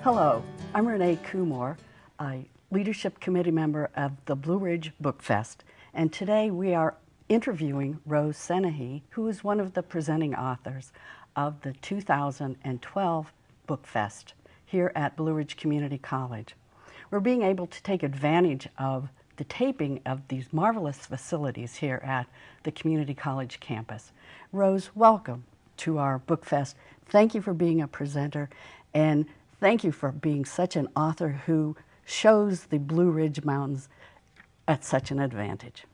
Hello, I'm Renee Kumor, a Leadership Committee member of the Blue Ridge Bookfest, and today we are interviewing Rose Senehi, who is one of the presenting authors of the 2012 Bookfest here at Blue Ridge Community College. We're being able to take advantage of the taping of these marvelous facilities here at the Community College campus. Rose, welcome to our Bookfest. Thank you for being a presenter, and thank you for being such an author who shows the Blue Ridge Mountains at such an advantage.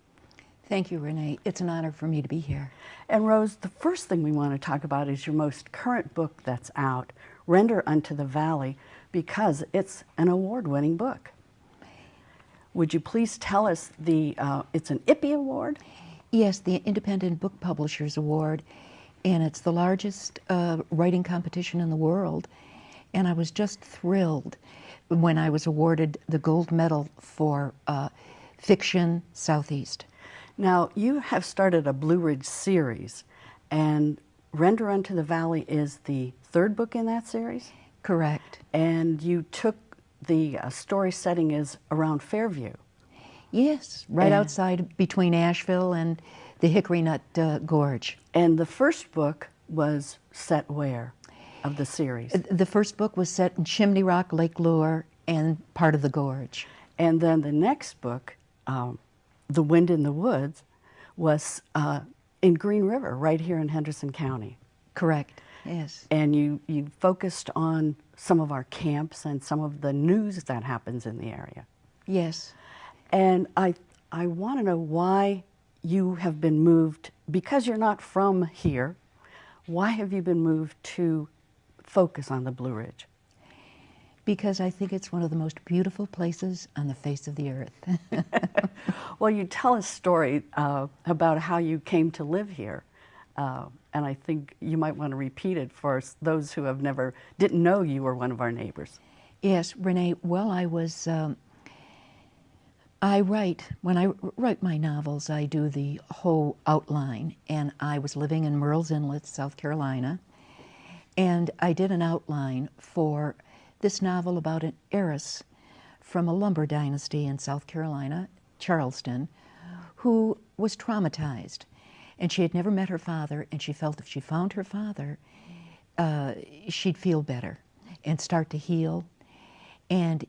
Thank you, Renee. It's an honor for me to be here. And Rose, the first thing we want to talk about is your most current book that's out, Render Unto the Valley, because it's an award-winning book. Would you please tell us it's an IPPY award? Yes, the Independent Book Publishers Award, and it's the largest writing competition in the world. And I was just thrilled when I was awarded the gold medal for Fiction Southeast. Now, you have started a Blue Ridge series, and Render Unto the Valley is the third book in that series? Correct. And you took the story setting is around Fairview. Yes, right outside between Asheville and the Hickory Nut Gorge. And the first book was set where of the series? The first book was set in Chimney Rock, Lake Lure, and part of the gorge. And then the next book, The Wind in the Woods, was in Green River, right here in Henderson County. Correct, yes. And you focused on some of our camps and some of the news that happens in the area. Yes. And I want to know why you have been moved, because you're not from here, why have you been moved to focus on the Blue Ridge? Because I think it's one of the most beautiful places on the face of the earth. Well, you tell a story about how you came to live here, and I think you might want to repeat it for those who didn't know you were one of our neighbors. Yes, Renee. Well, when I write my novels, I do the whole outline, and I was living in Murrells Inlet, South Carolina, and I did an outline for this novel about an heiress from a lumber dynasty in South Carolina, Charleston, who was traumatized. And she had never met her father, and she felt if she found her father, she'd feel better and start to heal. And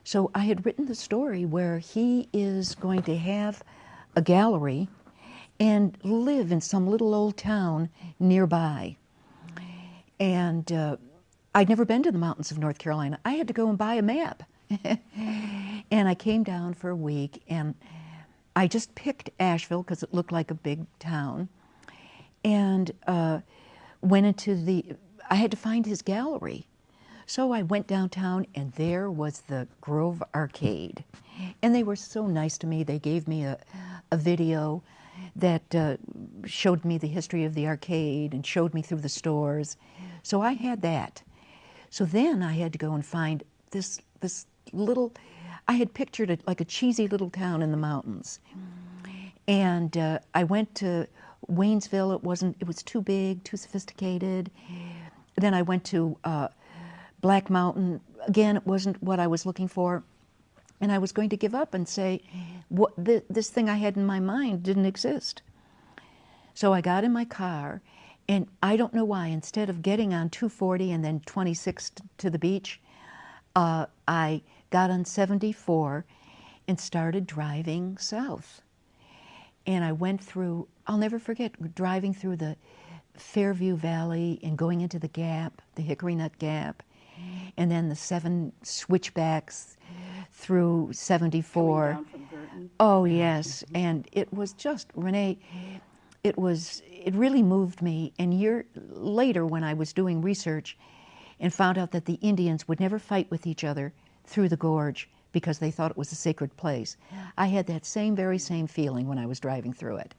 so I had written the story where he is going to have a gallery and live in some little old town nearby. And I'd never been to the mountains of North Carolina. I had to go and buy a map. And I came down for a week, and I just picked Asheville because it looked like a big town, and went into I had to find his gallery. So I went downtown, and there was the Grove Arcade. And they were so nice to me. They gave me a video that showed me the history of the arcade and showed me through the stores. So I had that. So then I had to go and find this little, I had pictured it like a cheesy little town in the mountains. And I went to Waynesville. It was too big, too sophisticated. Then I went to Black Mountain. Again, it wasn't what I was looking for. And I was going to give up and say, this thing I had in my mind didn't exist. So I got in my car, and I don't know why, instead of getting on 240 and then 26 to the beach, I got on 74 and started driving south. And I went through, I'll never forget, driving through the Fairview Valley and going into the Gap, the Hickory Nut Gap, and then the 7 switchbacks through 74. Coming down from Burton. Oh, yes. And it was just, Renee, it really moved me. And a year later, when I was doing research and found out that the Indians would never fight with each other through the gorge because they thought it was a sacred place, I had that very same feeling when I was driving through it.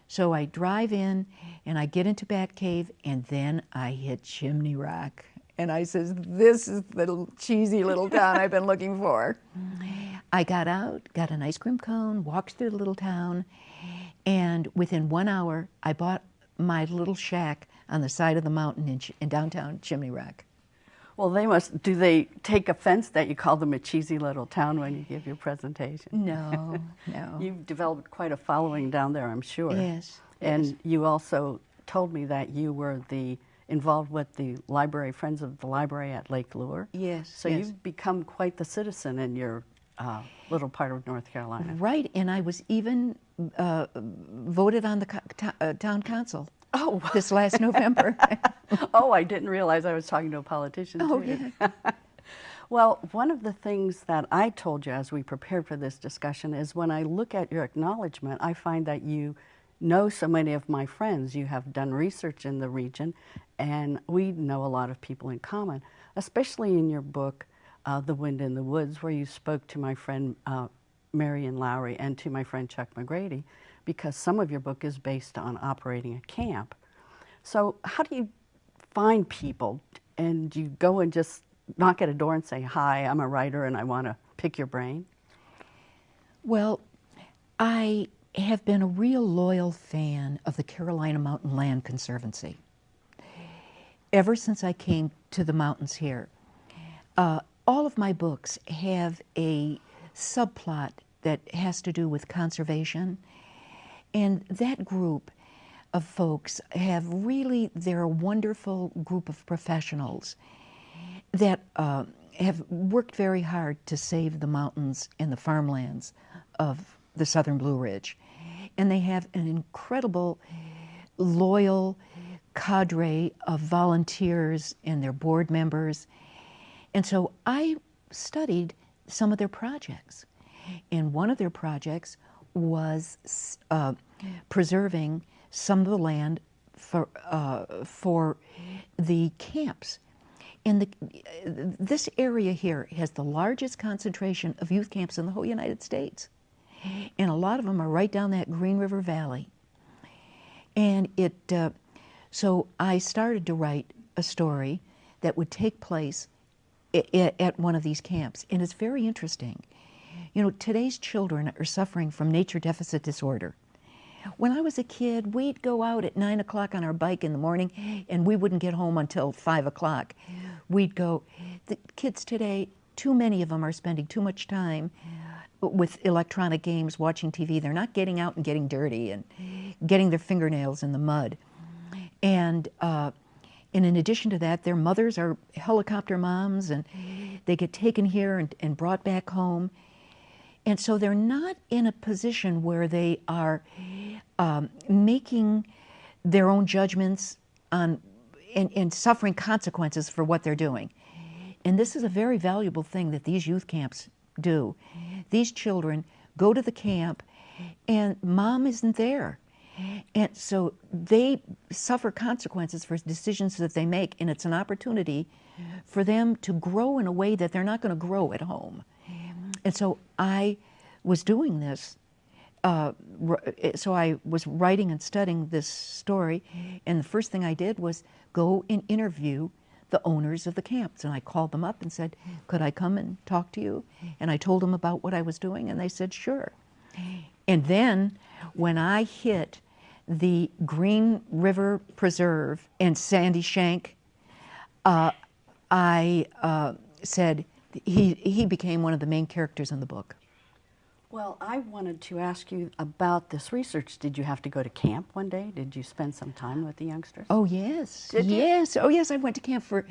So I drive in, and I get into Bat Cave, and then I hit Chimney Rock. And I says, this is the cheesy little town I've been looking for. I got out, got an ice cream cone, walked through the little town, and within 1 hour, I bought my little shack on the side of the mountain in downtown Chimney Rock. Well, they must, do they take offense that you call them a cheesy little town when you give your presentation? No, no. You've developed quite a following down there, I'm sure. Yes, And yes. you also told me that you were involved with the library, Friends of the Library at Lake Lure. Yes, So yes. you've become quite the citizen in your little part of North Carolina. Right, and I was even voted on the town council. Oh, this last November. oh, I didn't realize I was talking to a politician Oh, too. yeah. Well, one of the things that I told you as we prepared for this discussion is when I look at your acknowledgement, I find that you know so many of my friends. You have done research in the region, and we know a lot of people in common, especially in your book, The Wind in the Woods, where you spoke to my friend Marion Lowry and to my friend Chuck McGrady, because some of your book is based on operating a camp. So how do you find people, and you go and just knock at a door and say, hi, I'm a writer and I want to pick your brain? Well, I have been a real loyal fan of the Carolina Mountain Land Conservancy ever since I came to the mountains here. All of my books have a subplot that has to do with conservation, and that group of folks they're a wonderful group of professionals that have worked very hard to save the mountains and the farmlands of the southern Blue Ridge. And they have an incredible, loyal cadre of volunteers and their board members. And so I studied some of their projects. And one of their projects was preserving some of the land for the camps. And this area here has the largest concentration of youth camps in the whole United States. And a lot of them are right down that Green River Valley. And so I started to write a story that would take place at one of these camps. And it's very interesting. You know, today's children are suffering from nature deficit disorder. When I was a kid, we'd go out at 9 o'clock on our bike in the morning, and we wouldn't get home until 5 o'clock. We'd go. The kids today, too many of them are spending too much time with electronic games, watching TV. They're not getting out and getting dirty and getting their fingernails in the mud. And in addition to that, their mothers are helicopter moms, and they get taken here and brought back home. And so they're not in a position where they are making their own judgments on and suffering consequences for what they're doing. And this is a very valuable thing that these youth camps do. These children go to the camp and mom isn't there. And so they suffer consequences for decisions that they make, and it's an opportunity for them to grow in a way that they're not going to grow at home. And so I was doing this, so I was writing and studying this story, and the first thing I did was go and interview the owners of the camps. And I called them up and said, could I come and talk to you? And I told them about what I was doing, and they said, sure. And then when I hit the Green River Preserve and Sandy Shank, I said, he became one of the main characters in the book. Well, I wanted to ask you about this research. Did you have to go to camp one day? Did you spend some time with the youngsters? Oh, yes. Did you? Yes. Oh, yes. I went to camp for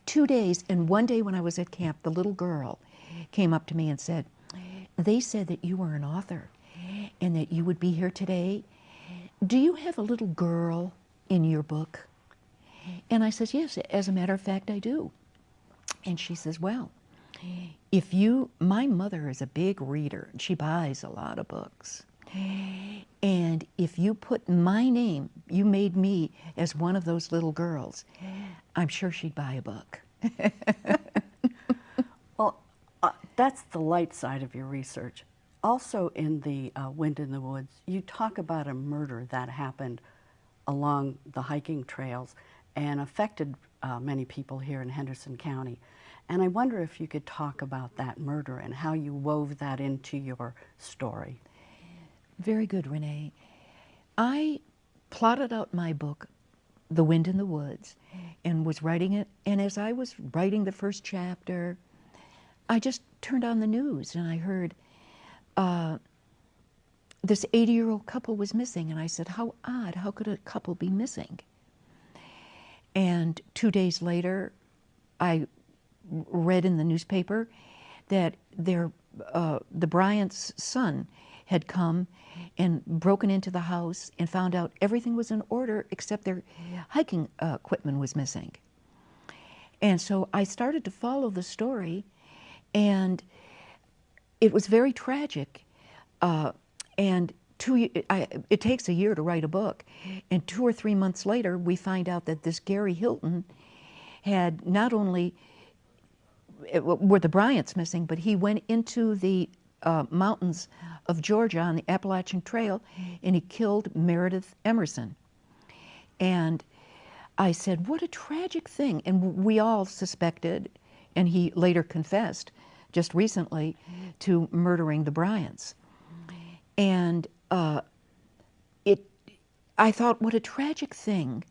2 days. And one day when I was at camp, the little girl came up to me and said, they said that you were an author and that you would be here today. Do you have a little girl in your book? And I said, yes, as a matter of fact, I do. And she says, well, my mother is a big reader, and she buys a lot of books. And if you put my name, you made me as one of those little girls, I'm sure she'd buy a book. Well, that's the light side of your research. Also in the Wind in the Woods, you talk about a murder that happened along the hiking trails and affected many people here in Henderson County. And I wonder if you could talk about that murder and how you wove that into your story. Very good, Renee. I plotted out my book The Wind in the Woods and was writing it. And as I was writing the first chapter, I just turned on the news and I heard this 80-year-old couple was missing. And I said, how odd, how could a couple be missing? And 2 days later, I read in the newspaper that the Bryant's son had come and broken into the house and found out everything was in order except their hiking equipment was missing. And so I started to follow the story, and it was very tragic. And it takes a year to write a book. And 2 or 3 months later, we find out that this Gary Hilton had not only were the Bryants missing, but he went into the mountains of Georgia on the Appalachian Trail, and he killed Meredith Emerson. And I said, what a tragic thing. And we all suspected, and he later confessed just recently, to murdering the Bryants. And I thought, what a tragic thing.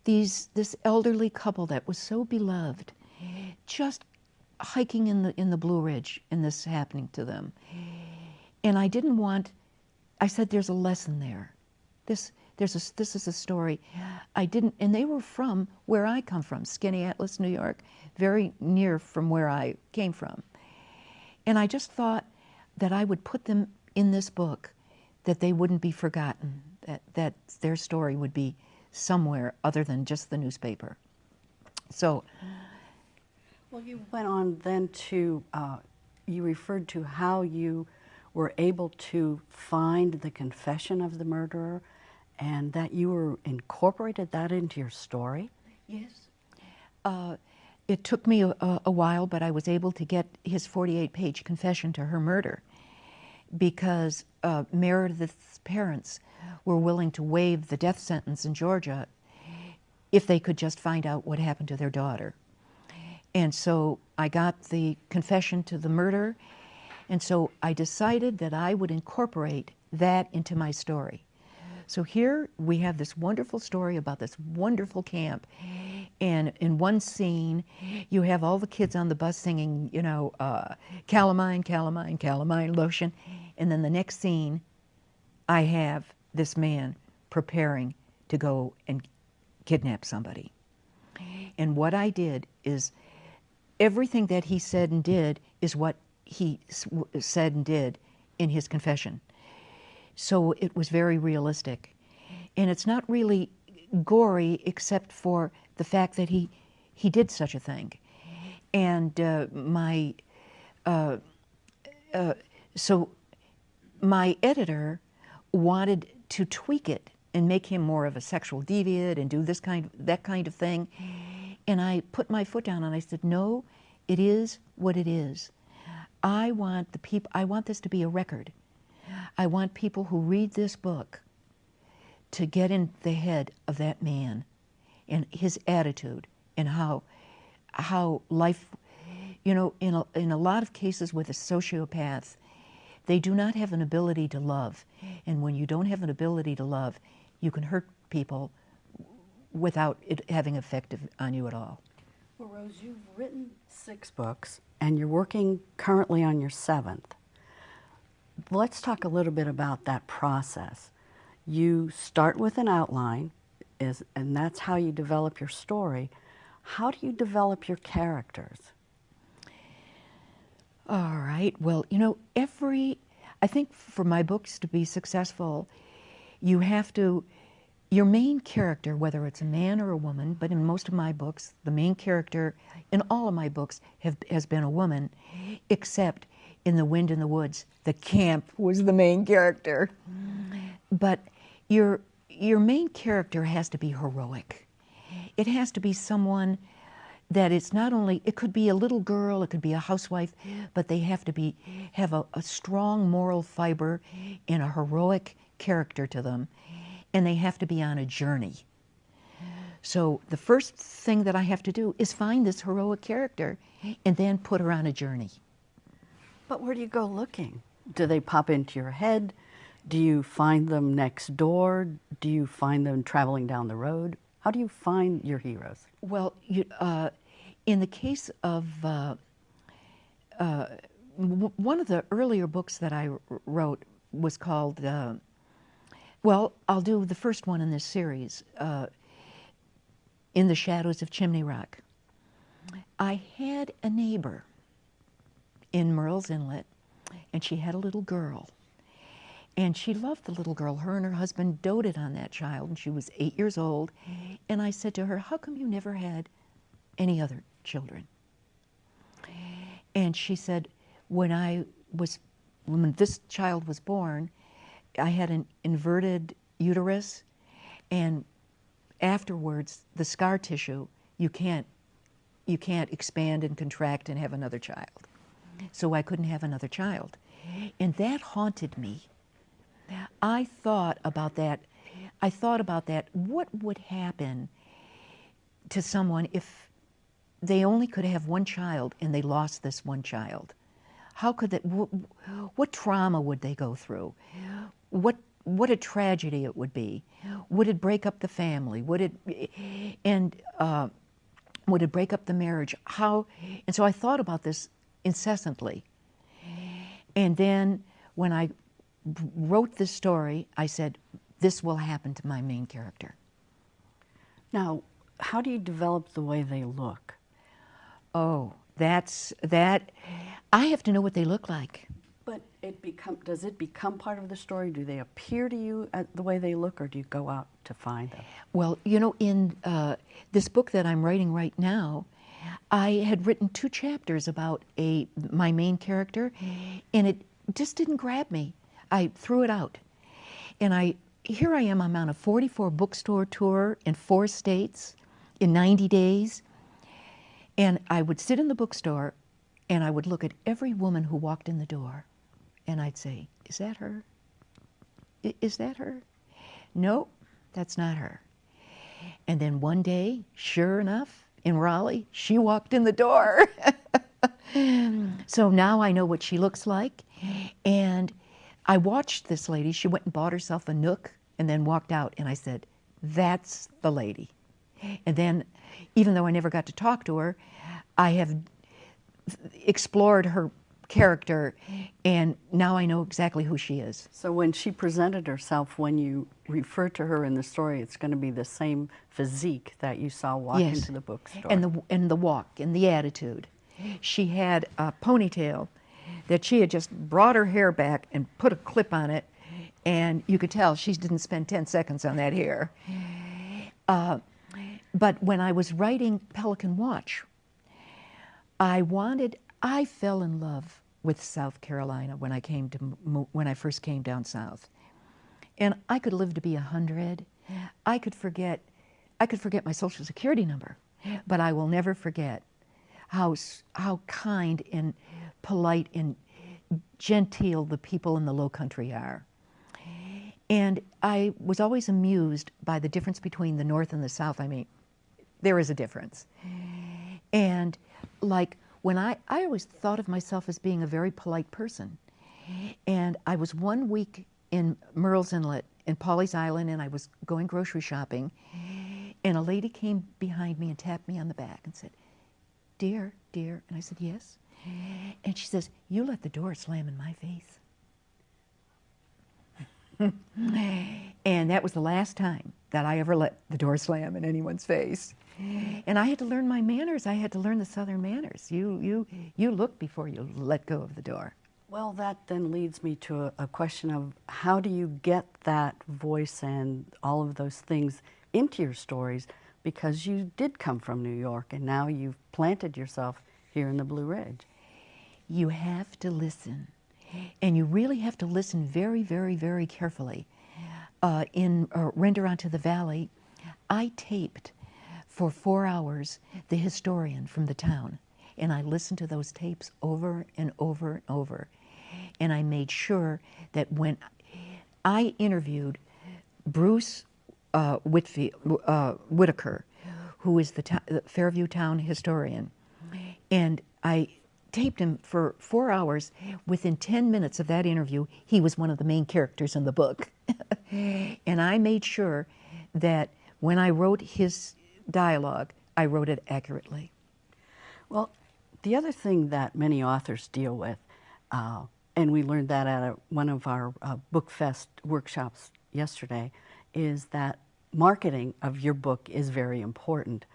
This elderly couple that was so beloved, just hiking in the Blue Ridge, and this happening to them. And I didn't want, I said, there's a lesson there. This is a story. And they were from where I come from, Skaneateles, New York, very near from where I came from. And I just thought that I would put them in this book, that they wouldn't be forgotten, that their story would be somewhere other than just the newspaper. So. Well, you went on then to, you referred to how you were able to find the confession of the murderer, and that you incorporated that into your story? Yes. It took me a while, but I was able to get his 48-page confession to her murder, because Meredith's parents were willing to waive the death sentence in Georgia if they could just find out what happened to their daughter. And so I got the confession to the murder, and so I decided that I would incorporate that into my story. So here we have this wonderful story about this wonderful camp, and in one scene you have all the kids on the bus singing, you know, calamine, calamine, calamine lotion, and then the next scene I have this man preparing to go and kidnap somebody. And what I did is, everything that he said and did is what he said and did in his confession. So it was very realistic. And it's not really gory except for the fact that he did such a thing. And so my editor wanted to tweak it and make him more of a sexual deviant and do that kind of thing. And I put my foot down and I said, no, it is what it is. I want this to be a record. I want people who read this book to get in the head of that man and his attitude and how life, you know, in a lot of cases with a sociopath, they do not have an ability to love. And when you don't have an ability to love, you can hurt people without it having effect on you at all. Well, Rose, you've written 6 books, and you're working currently on your 7th. Let's talk a little bit about that process. You start with an outline, and that's how you develop your story. How do you develop your characters? All right. Well, you know, I think for my books to be successful, you have to, your main character, whether it's a man or a woman, but in most of my books, the main character in all of my books has been a woman, except in The Wind in the Woods, the camp was the main character. But your main character has to be heroic. It has to be someone that it's not only, it could be a little girl, it could be a housewife, but they have to have a strong moral fiber and a heroic character to them, and they have to be on a journey. So the first thing that I have to do is find this heroic character and then put her on a journey. But where do you go looking? Do they pop into your head? Do you find them next door? Do you find them traveling down the road? How do you find your heroes? Well, in the case of one of the earlier books that I wrote was called, well, I'll do the first one in this series, In the Shadows of Chimney Rock. I had a neighbor in Murrells Inlet, and she had a little girl. And she loved the little girl. Her and her husband doted on that child, and she was 8 years old. And I said to her, how come you never had any other children? And she said, when this child was born, I had an inverted uterus, and afterwards, the scar tissue, you can't expand and contract and have another child. So I couldn't have another child. And that haunted me. I thought about that. What would happen to someone if they only could have one child and they lost this one child? How could that, what trauma would they go through? What a tragedy it would be. Would it break up the family? Would it break up the marriage? And so I thought about this incessantly. And then when I wrote this story, I said, this will happen to my main character. Now, how do you develop the way they look? Oh, that. I have to know what they look like. But does it become part of the story? Do they appear to you the way they look, or do you go out to find them? Well, in this book that I'm writing right now, I had written 2 chapters about my main character, and it just didn't grab me. I threw it out. And here I am, I'm on a 44 bookstore tour in 4 states in 90 days. And I would sit in the bookstore and I would look at every woman who walked in the door. And I'd say, is that her? Is that her? No, that's not her. And then one day, sure enough, in Raleigh, she walked in the door. So now I know what she looks like. And I watched this lady. She went and bought herself a Nook and then walked out. And I said, that's the lady. And then, even though I never got to talk to her, I have explored her character, and now I know exactly who she is. So when she presented herself, when you refer to her in the story, it's going to be the same physique that you saw walk into the bookstore. And the walk and the attitude. She had a ponytail that she had just brought her hair back and put a clip on it, and you could tell she didn't spend 10 seconds on that hair. But when I was writing Pelican Watch, I fell in love with South Carolina when I first came down south. And I could live to be 100. I could forget my Social Security number, but I will never forget how kind and polite and genteel the people in the Low Country are. And I was always amused by the difference between the North and the South. I mean, there is a difference. And like when I always thought of myself as being a very polite person. And I was one week in Murrells Inlet in Pawleys Island, and I was going grocery shopping, and a lady came behind me and tapped me on the back and said, dear, and I said, yes. And she says, you let the door slam in my face. And that was the last time that I ever let the door slam in anyone's face. And I had to learn my manners. I had to learn the Southern manners. You look before you let go of the door. Well, that then leads me to a question of how do you get that voice and all of those things into your stories, because you did come from New York and now you've planted yourself here in the Blue Ridge. You have to listen, and you really have to listen very, very, very carefully. In Render Onto the Valley, I taped for 4 hours the historian from the town, and I listened to those tapes over and over and over. And I made sure that when I interviewed Bruce Whitaker, who is the Fairview town historian, and I taped him for 4 hours. Within 10 minutes of that interview, he was one of the main characters in the book. And I made sure that when I wrote his dialogue, I wrote it accurately. Well, the other thing that many authors deal with, and we learned that at one of our Bookfest workshops yesterday, is that marketing of your book is very important.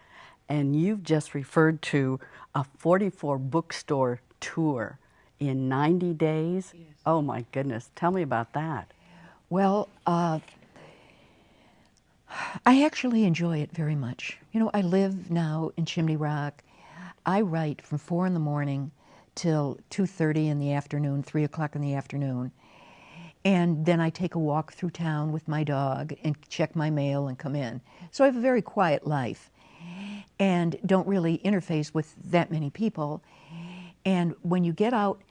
And you've just referred to a 44 bookstore tour in 90 days. Yes. Oh my goodness, tell me about that. Well, I actually enjoy it very much. You know, I live now in Chimney Rock. I write from 4 in the morning till 2:30 in the afternoon, 3 o'clock in the afternoon. And then I take a walk through town with my dog and check my mail and come in. So I have a very quiet life and don't really interface with that many people. And when you get out,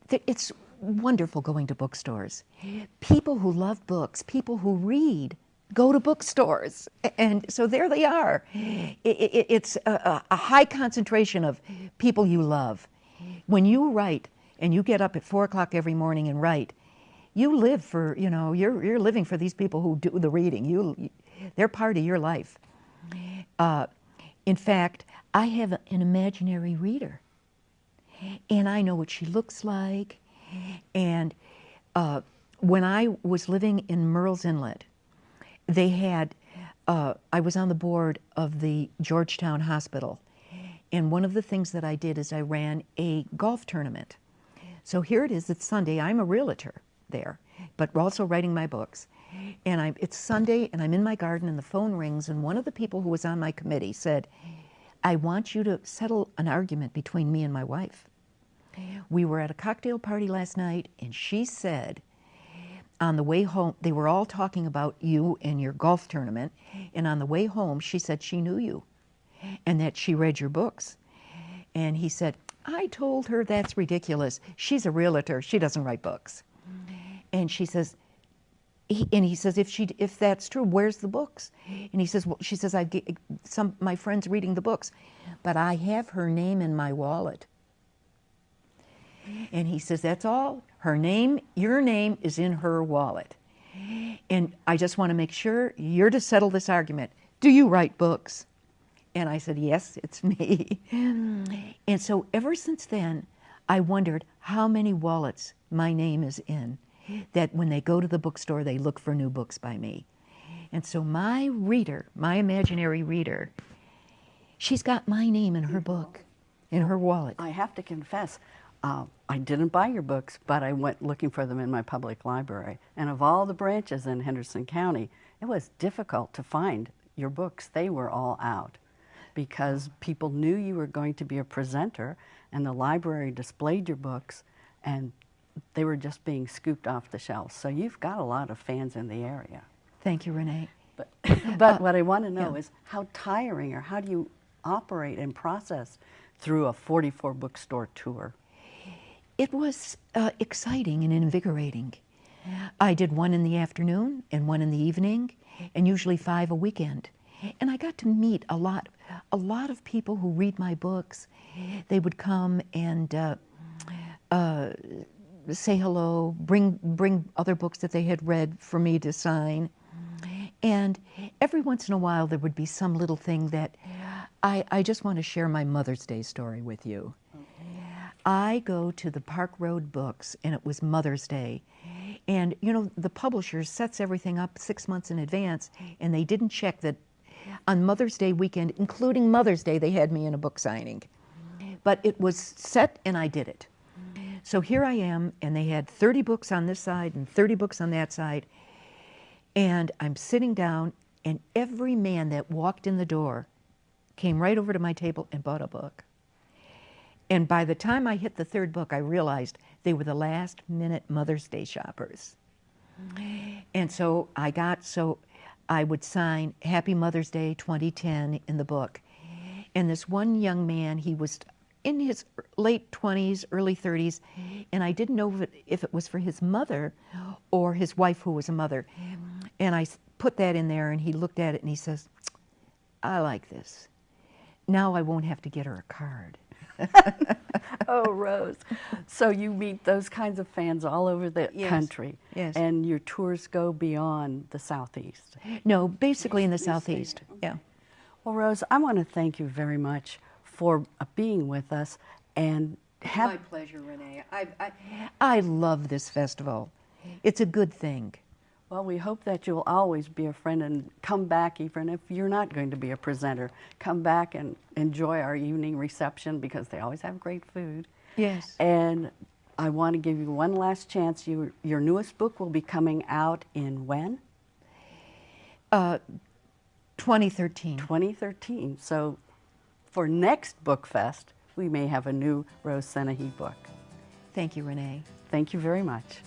it's wonderful going to bookstores. People who love books, people who read, go to bookstores. And so there they are. It's a high concentration of people you love. When you write and you get up at 4 o'clock every morning and write, you live for, you know, you're living for these people who do the reading. They're part of your life. In fact, I have an imaginary reader. And I know what she looks like. And when I was living in Murrells Inlet, they had, I was on the board of the Georgetown Hospital. And one of the things that I did is I ran a golf tournament. So here it is, it's Sunday, I'm a realtor there, but also writing my books. And it's Sunday and I'm in my garden and the phone rings and one of the people who was on my committee said, I want you to settle an argument between me and my wife. We were at a cocktail party last night and she said, on the way home, they were all talking about you and your golf tournament, and on the way home she said she knew you and that she read your books. And he said, I told her that's ridiculous. She's a realtor, she doesn't write books. And she says, he says, if that's true, where's the books? And he says, well, she says, I get my friends reading the books, but I have her name in my wallet. And he says, that's all. Her name, your name is in her wallet. And I just want to make sure you're to settle this argument. Do you write books? And I said, yes, it's me. And so ever since then, I wondered how many wallets my name is in, that when they go to the bookstore, they look for new books by me. And so my reader, my imaginary reader, she's got my name in her book, in her wallet. I have to confess, I didn't buy your books, but I went looking for them in my public library. And of all the branches in Henderson County, it was difficult to find your books. They were all out because people knew you were going to be a presenter and the library displayed your books and they were just being scooped off the shelves. So you've got a lot of fans in the area. Thank you, Renee. But what I want to know is how tiring or how do you operate and process through a 44 bookstore tour? It was exciting and invigorating. I did one in the afternoon and one in the evening, and usually 5 a weekend. And I got to meet a lot of people who read my books. They would come and say hello, bring other books that they had read for me to sign. And every once in a while there would be some little thing that I just want to share my Mother's Day story with you. I go to the Park Road Books, and it was Mother's Day. And, you know, the publisher sets everything up 6 months in advance, and they didn't check that on Mother's Day weekend, including Mother's Day, they had me in a book signing. But it was set, and I did it. So here I am, and they had 30 books on this side and 30 books on that side. And I'm sitting down, and every man that walked in the door came right over to my table and bought a book. And by the time I hit the third book, I realized they were the last-minute Mother's Day shoppers. And so I would sign Happy Mother's Day 2010 in the book. And this one young man, he was in his late 20s, early 30s, and I didn't know if it was for his mother or his wife who was a mother. And I put that in there, and he looked at it, and he says, I like this. Now I won't have to get her a card. Oh, Rose. So you meet those kinds of fans all over the Yes. country. Yes. And your tours go beyond the Southeast. No, basically in the Southeast. Yeah. Well, Rose, I want to thank you very much for being with us and My pleasure, Renee. I love this festival. It's a good thing. Well, we hope that you'll always be a friend and come back even if you're not going to be a presenter. Come back and enjoy our evening reception because they always have great food. Yes. And I want to give you one last chance. Your newest book will be coming out in when? 2013. 2013. So for next Bookfest, we may have a new Rose Senehi book. Thank you, Renee. Thank you very much.